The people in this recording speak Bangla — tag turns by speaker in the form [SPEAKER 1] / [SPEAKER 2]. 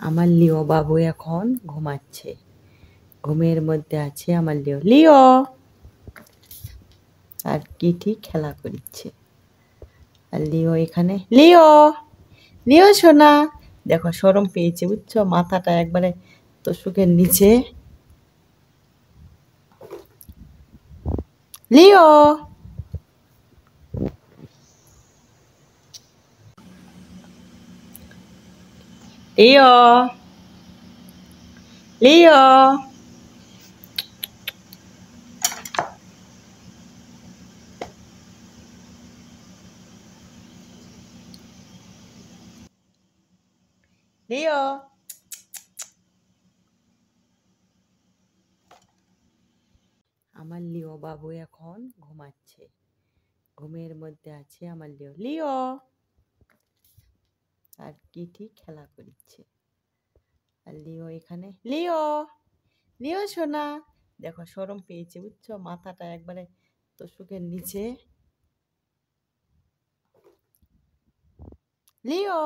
[SPEAKER 1] আমার লিও বাবু এখন ঘুমাচ্ছে। ঘুমের মধ্যে আছে আমার লিও। লিও আর কিটি খেলা করছে। আর লিও এখানে। লিও লিও সোনা, দেখো শরম পেয়েছে বুঝছো, মাথাটা একবারে তোষকের নিচে। লিও লিও লিও লিও আমার লিও বাবু এখন ঘুমাচ্ছে। ঘুমের মধ্যে আছে আমার লিও। লিও আর কিটি খেলা করছে। আর লিও এখানে। লিও লিও সোনা, দেখো শরম পেয়েছে বুঝছো, মাথাটা একবারে তোষকের নিচে। লিও